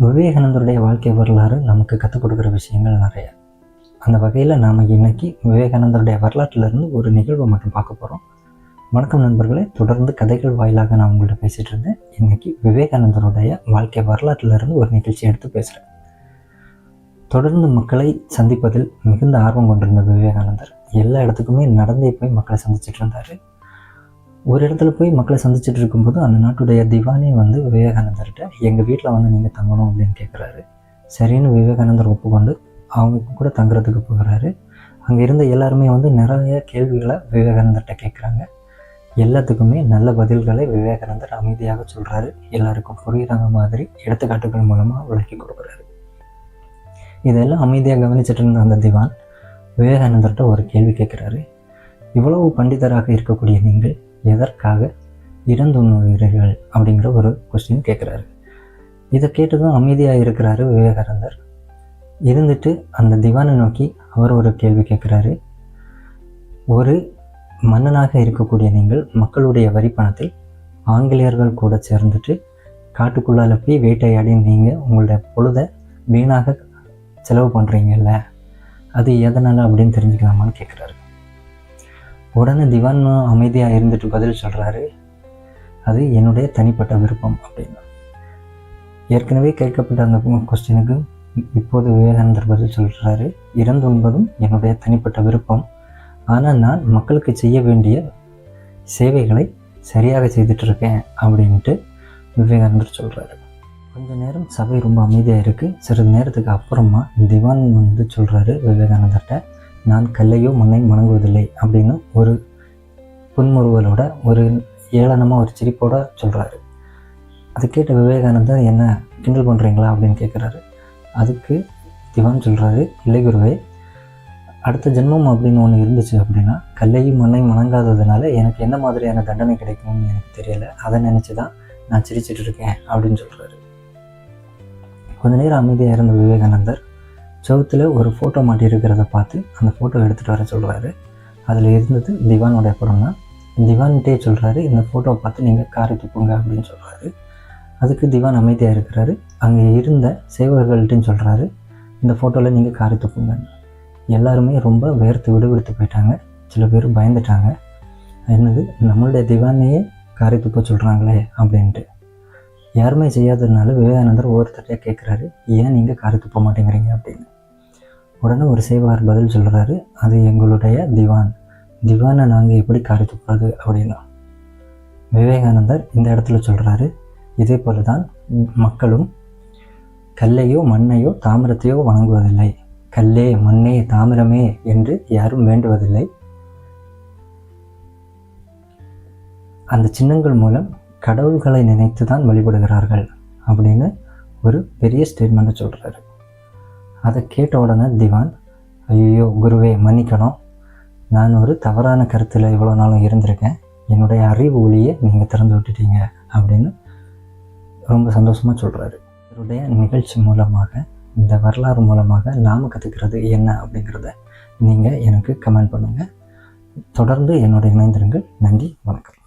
விவேகானந்தருடைய வாழ்க்கை வரலாறு நமக்கு கற்றுக் கொடுக்குற விஷயங்கள் நிறைய. அந்த வகையில் நாம் இன்னைக்கு விவேகானந்தருடைய வரலாற்றிலிருந்து ஒரு நிகழ்வை மட்டும் பார்க்க போகிறோம். வணக்கம் நண்பர்களே, தொடர்ந்து கதைகள் வாயிலாக நான் உங்கள்கிட்ட பேசிகிட்டு இருந்தேன். இன்றைக்கி விவேகானந்தருடைய வாழ்க்கை வரலாற்றிலிருந்து ஒரு நிகழ்ச்சி எடுத்து பேசுகிறேன். தொடர்ந்து மக்களை சந்திப்பதில் மிகுந்த ஆர்வம் கொண்டிருந்த விவேகானந்தர் எல்லா இடத்துக்குமே நடந்தே போய் மக்களை சந்திச்சுட்டு இருந்தார். ஒரு இடத்துல போய் மக்களை சந்திச்சுட்டு இருக்கும்போது அந்த நாட்டுடைய திவானே விவேகானந்தர்கிட்ட எங்கள் வீட்டில் நீங்கள் தங்கணும் அப்படின்னு கேட்குறாரு. சரின்னு விவேகானந்தர் ஒப்புக்கொண்டு அவங்க கூட தங்குறதுக்கு போகிறாரு. அங்கே இருந்த எல்லாருமே நிறைய கேள்விகளை விவேகானந்தர்கிட்ட கேட்குறாங்க. எல்லாத்துக்குமே நல்ல பதில்களை விவேகானந்தர் அமைதியாக சொல்கிறாரு. எல்லாருக்கும் புரிகிற மாதிரி எடுத்துக்காட்டுகள் மூலமாக விளக்கி கொடுக்குறாரு. இதெல்லாம் அமைதியாக கவனிச்சுட்டு இருந்த அந்த திவான் விவேகானந்தர்கிட்ட ஒரு கேள்வி கேட்குறாரு. இவ்வளவு பண்டிதராக இருக்கக்கூடிய நீங்கள் எதற்காக இறந்துண்ணுகிறீர்கள் அப்படிங்கிற ஒரு கொஸ்டின் கேட்குறாரு. இதை கேட்டதும் அமைதியாக இருக்கிறாரு விவேகானந்தர். இருந்துட்டு அந்த திவானை நோக்கி அவர் ஒரு கேள்வி கேட்குறாரு. ஒரு மன்னனாக இருக்கக்கூடிய நீங்கள் மக்களுடைய வரி பணத்தில் ஆங்கிலேயர்கள் கூட சேர்ந்துட்டு காட்டுக்குள்ளால போய் வேட்டையாடி நீங்கள் உங்களுடைய பொழுதை வீணாக செலவு பண்ணுறீங்கல்ல, அது எதனால் அப்படின்னு தெரிஞ்சுக்கலாமான்னு கேட்குறாரு. உடனே திவான் அமைதியாக இருந்துட்டு பதில் சொல்கிறாரு, அது என்னுடைய தனிப்பட்ட விருப்பம் அப்படின்னு. ஏற்கனவே கேட்கப்பட்ட அந்த கொஸ்டினுக்கு இப்போது விவேகானந்தர் பதில் சொல்கிறாரு, இறந்துண்பதும் என்னுடைய தனிப்பட்ட விருப்பம், ஆனால் நான் மக்களுக்கு செய்ய வேண்டிய சேவைகளை சரியாக செய்துட்ருக்கேன் அப்படின்ட்டு விவேகானந்தர் சொல்கிறாரு. கொஞ்ச நேரம் சபை ரொம்ப அமைதியாக இருக்குது. சிறிது நேரத்துக்கு அப்புறமா திவான் சொல்கிறாரு விவேகானந்தர்கிட்ட, நான் கல்லையோ மண்ணையும் வணங்குவதில்லை அப்படின்னு ஒரு புன்முறுவலோட ஒரு ஏளனமாக ஒரு சிரிப்போட சொல்கிறாரு. அது கேட்ட விவேகானந்தர், என்ன கிண்டல் பண்ணுறீங்களா அப்படின்னு கேட்குறாரு. அதுக்கு திவான் சொல்கிறாரு, இல்லை குருவே, அடுத்த ஜென்மம் அப்படின்னு ஒன்று இருந்துச்சு அப்படின்னா கல்லையும் மண்ணையும் வணங்காததுனால எனக்கு என்ன மாதிரியான தண்டனை கிடைக்கும்னு எனக்கு தெரியலை, அதை நினச்சி தான் நான் சிரிச்சிட்டு இருக்கேன் அப்படின்னு சொல்கிறாரு. கொஞ்ச நேரம் அமைதியாக இருந்த விவேகானந்தர் சவுத்தில் ஒரு ஃபோட்டோ மாட்டி இருக்கிறத பார்த்து அந்த ஃபோட்டோ எடுத்துகிட்டு வர சொல்கிறாரு. அதில் இருந்தது திவானுடைய படம் தான். திவான்கிட்டே சொல்கிறாரு, இந்த ஃபோட்டோவை பார்த்து நீங்கள் காரி துப்புங்க அப்படின்னு சொல்கிறாரு. அதுக்கு திவான் அமைதியாக இருக்கிறாரு. அங்கே இருந்த சேவகர்கள்ட்டையும் சொல்கிறாரு, இந்த ஃபோட்டோவில் நீங்கள் காரி துப்புங்க. எல்லாருமே ரொம்ப வேர்த்து விடுவிடுத்து போயிட்டாங்க. சில பேர் பயந்துட்டாங்க, என்னது நம்மளுடைய திவானையே காரி துப்ப சொல்கிறாங்களே அப்படின்ட்டு. யாருமே செய்யாததுனால விவேகானந்தர் ஒவ்வொருத்தரையாக கேட்குறாரு, ஏன் நீங்கள் காரி துப்ப மாட்டேங்கிறீங்க அப்படின்னு. உடனே ஒரு சேவகர் பதில் சொல்கிறாரு, அது எங்களுடைய திவானை நாங்கள் எப்படி காரி துப்புறது அப்படின்னா. விவேகானந்தர் இந்த இடத்துல சொல்கிறாரு, இதே போல தான் மக்களும் கல்லையோ மண்ணையோ தாமிரத்தையோ வணங்குவதில்லை, கல்லே மண்ணே தாமிரமே என்று யாரும் வேண்டுவதில்லை, அந்த சின்னங்கள் மூலம் கடவுள்களை நினைத்து தான் வழிபடுகிறார்கள் அப்படின்னு ஒரு பெரிய ஸ்டேட்மெண்ட்டை சொல்கிறாரு. அதை கேட்ட உடனே திவான், ஐயோ குருவே மன்னிக்கணும், நான் ஒரு தவறான கருத்தில் இவ்வளோ நாளும் இருந்திருக்கேன், என்னுடைய அறிவு ஒளியை நீங்கள் திறந்து விட்டுட்டீங்க அப்படின்னு ரொம்ப சந்தோஷமாக சொல்கிறாரு. இவருடைய நிகழ்ச்சி மூலமாக, இந்த வரலாறு மூலமாக நாம் கற்றுக்கிறது என்ன அப்படிங்கிறத நீங்கள் எனக்கு கமெண்ட் பண்ணுங்கள். தொடர்ந்து என்னோட இணைந்திருங்கள். நன்றி, வணக்கம்.